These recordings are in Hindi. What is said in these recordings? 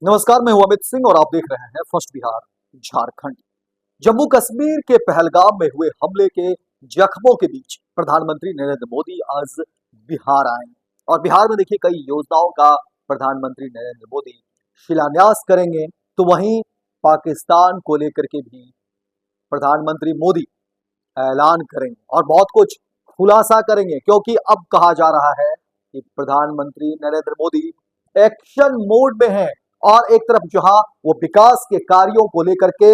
नमस्कार, मैं हूं अमित सिंह और आप देख रहे हैं फर्स्ट बिहार झारखंड। जम्मू कश्मीर के पहलगाम में हुए हमले के जख्मों के बीच प्रधानमंत्री नरेंद्र मोदी आज बिहार आए और बिहार में देखिए कई योजनाओं का प्रधानमंत्री नरेंद्र मोदी शिलान्यास करेंगे। तो वहीं पाकिस्तान को लेकर के भी प्रधानमंत्री मोदी ऐलान करेंगे और बहुत कुछ खुलासा करेंगे, क्योंकि अब कहा जा रहा है कि प्रधानमंत्री नरेंद्र मोदी एक्शन मोड में हैं और एक तरफ जहां वो विकास के कार्यों को लेकर के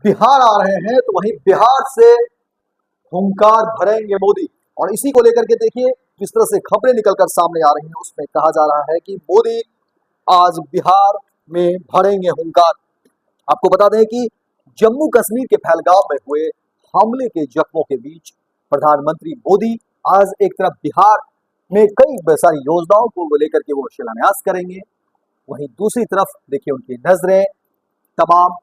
बिहार आ रहे हैं, तो वहीं बिहार से हुंकार भरेंगे मोदी। और इसी को लेकर के देखिए जिस तरह से खबरें निकलकर सामने आ रही हैं, उसमें कहा जा रहा है कि मोदी आज बिहार में भरेंगे हुंकार। आपको बता दें कि जम्मू कश्मीर के पहलगाम में हुए हमले के जख्मों के बीच प्रधानमंत्री मोदी आज एक तरफ बिहार में कई सारी योजनाओं को लेकर के वो शिलान्यास करेंगे, वहीं दूसरी तरफ देखिए उनकी नजरें तमाम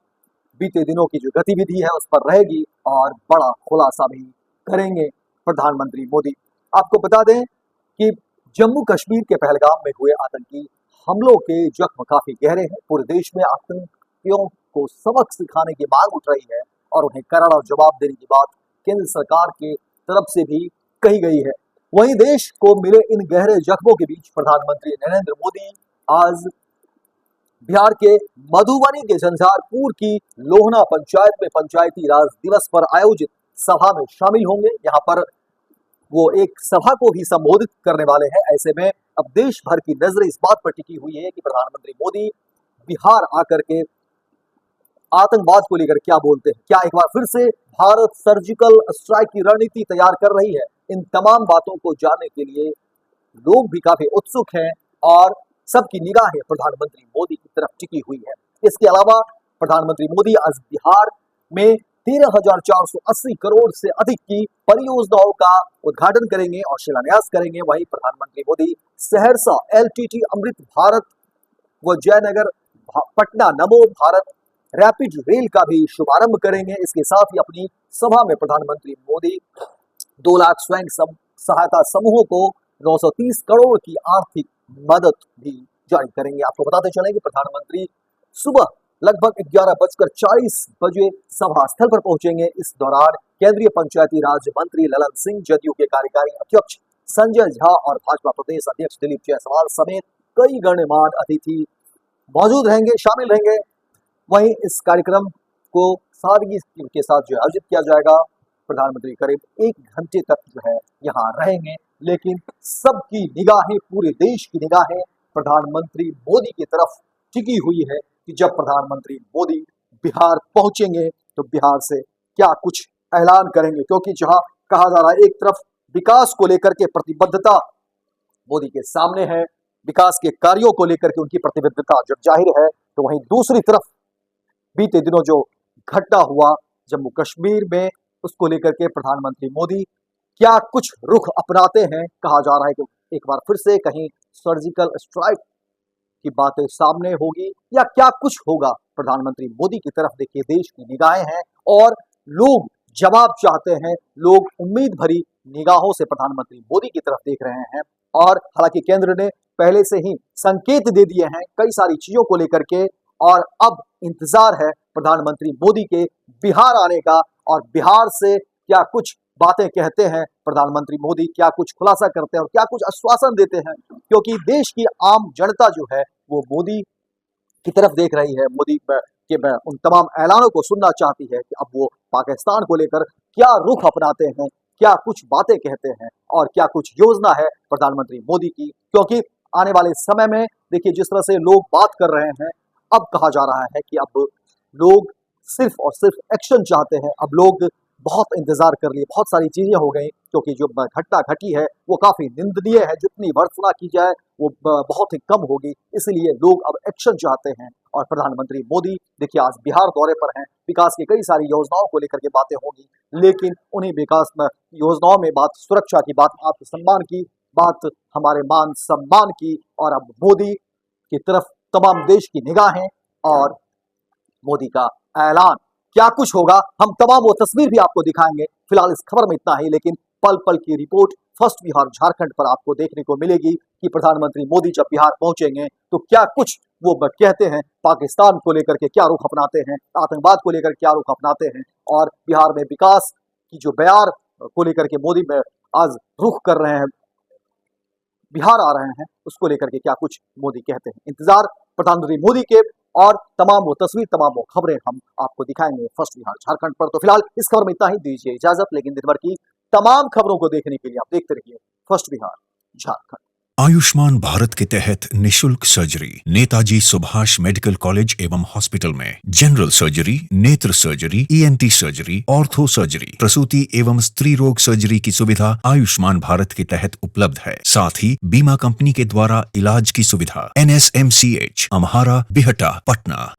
बीते दिनों की जो गतिविधि है उस पर रहेगी और बड़ा खुलासा भी करेंगे प्रधानमंत्री मोदी। आपको बता दें कि जम्मू कश्मीर के पहलगाम में हुए आतंकी हमलों के जख्म काफी गहरे हैं। पूरे देश में आतंकियों को सबक सिखाने की मांग उठ रही है और उन्हें करारा जवाब देने की बात केंद्र सरकार के तरफ से भी कही गई है। वहीं देश को मिले इन गहरे जख्मों के बीच प्रधानमंत्री नरेंद्र मोदी आज बिहार के मधुबनी के झंझारपुर की लोहना पंचायत में पंचायती राज दिवस पर आयोजित सभा में शामिल होंगे। यहाँ पर वो एक सभा को भी संबोधित करने वाले हैं। ऐसे में अब देश भर की नजरें इस बात पर टिकी हुई है कि प्रधानमंत्री मोदी बिहार आकर के आतंकवाद को लेकर क्या बोलते हैं। क्या एक बार फिर से भारत सर्जिकल स्ट्राइक की रणनीति तैयार कर रही है? इन तमाम बातों को जानने के लिए लोग भी काफी उत्सुक हैं और सबकी निगाहें प्रधानमंत्री मोदी की तरफ टिकी हुई है। इसके अलावा प्रधानमंत्री मोदी आज बिहार में 13,480 करोड़ से अधिक की परियोजनाओं का उद्घाटन करेंगे और शिलान्यास करेंगे। वहीं प्रधानमंत्री मोदी सहरसा एलटीटी अमृत भारत व जयनगर पटना नमो भारत रैपिड रेल का भी शुभारंभ करेंगे। इसके साथ ही अपनी सभा में प्रधानमंत्री मोदी 2 लाख स्वयं सहायता समूहों को 930 करोड़ की आर्थिक मदद भी जारी करेंगे। आपको बताते चलें कि प्रधानमंत्री सुबह लगभग 11:40 बजे सभा स्थल पर पहुंचेंगे। इस दौरान केंद्रीय पंचायती राज मंत्री ललन सिंह, जदयू के कार्यकारी अध्यक्ष संजय झा और भाजपा प्रदेश अध्यक्ष दिलीप जायसवाल समेत कई गणमान्य अतिथि मौजूद रहेंगे, शामिल रहेंगे। वहीं इस कार्यक्रम को सादगी के साथ जो आयोजित किया जाएगा, प्रधानमंत्री करीब 1 घंटे तक जो है यहाँ रहेंगे, लेकिन सबकी निगाहें, पूरे देश की निगाहें प्रधानमंत्री मोदी की तरफ टिकी हुई है कि जब प्रधानमंत्री मोदी बिहार पहुंचेंगे तो बिहार से क्या कुछ ऐलान करेंगे। क्योंकि जहां कहा जा रहा है एक तरफ विकास को लेकर के प्रतिबद्धता मोदी के सामने है, विकास के कार्यों को लेकर के उनकी प्रतिबद्धता जब जाहिर है, तो वहीं दूसरी तरफ बीते दिनों जो घटना हुआ जम्मू कश्मीर में, उसको लेकर के प्रधानमंत्री मोदी क्या कुछ रुख अपनाते हैं। कहा जा रहा है कि एक बार फिर से कहीं सर्जिकल स्ट्राइक की बातें सामने होगी या क्या कुछ होगा। प्रधानमंत्री मोदी की तरफ देखिए देश की निगाहें हैं और लोग जवाब चाहते हैं, लोग उम्मीद भरी निगाहों से प्रधानमंत्री मोदी की तरफ देख रहे हैं। और हालांकि केंद्र ने पहले से ही संकेत दे दिए हैं कई सारी चीजों को लेकर के, और अब इंतजार है प्रधानमंत्री मोदी के बिहार आने का और बिहार से क्या कुछ बातें कहते हैं प्रधानमंत्री मोदी, क्या कुछ खुलासा करते हैं और क्या कुछ आश्वासन देते हैं। क्योंकि देश की आम जनता जो है वो मोदी की तरफ देख रही है, मोदी के उन तमाम ऐलानों को सुनना चाहती है कि अब वो पाकिस्तान को लेकर क्या रुख अपनाते हैं, क्या कुछ बातें कहते हैं और क्या कुछ योजना है प्रधानमंत्री मोदी की। क्योंकि आने वाले समय में देखिए जिस तरह से लोग बात कर रहे हैं, अब कहा जा रहा है कि अब लोग सिर्फ और सिर्फ एक्शन चाहते हैं। अब लोग बहुत इंतजार कर लिए, बहुत सारी चीजें हो गई, क्योंकि जो घटना घटी है वो काफी निंदनीय है, जितनी भर्त्सना की जाए वो बहुत ही कम होगी। इसलिए लोग अब एक्शन चाहते हैं और प्रधानमंत्री मोदी देखिए आज बिहार दौरे पर हैं। विकास की कई सारी योजनाओं को लेकर के बातें होंगी, लेकिन उन्हीं विकास में योजनाओं में बात सुरक्षा की, बात आत्मसम्मान की, बात हमारे मान सम्मान की, और अब मोदी की तरफ तमाम देश की निगाहें और मोदी का ऐलान क्या कुछ होगा, हम तमाम वो तस्वीर भी आपको दिखाएंगे। फिलहाल इस खबर में इतना ही, लेकिन पल पल की रिपोर्ट फर्स्ट बिहार झारखंड पर आपको देखने को मिलेगी कि प्रधानमंत्री मोदी जब बिहार पहुंचेंगे तो क्या कुछ वो कहते हैं पाकिस्तान को लेकर के क्या रुख अपनाते हैं, आतंकवाद को लेकर क्या रुख अपनाते हैं, और बिहार में विकास की जो बयार को लेकर के मोदी में आज रुख कर रहे हैं, बिहार आ रहे हैं, उसको लेकर के क्या कुछ मोदी कहते हैं। इंतजार प्रधानमंत्री मोदी के, और तमाम वो तस्वीर, तमाम वो खबरें हम आपको दिखाएंगे फर्स्ट बिहार झारखंड पर। तो फिलहाल इस खबर में इतना ही, दीजिए इजाजत, लेकिन दिन भर की तमाम खबरों को देखने के लिए आप देखते रहिए फर्स्ट बिहार झारखंड। आयुष्मान भारत के तहत निशुल्क surgery Netaji Subhash medical college एवं हॉस्पिटल में जनरल सर्जरी, नेत्र surgery, ENT surgery, ortho surgery, प्रसूति एवं स्त्री रोग सर्जरी की सुविधा आयुष्मान भारत के तहत उपलब्ध है। साथ ही बीमा कंपनी के द्वारा इलाज की सुविधा। NSMCH, अम्हारा, बिहटा, पटना।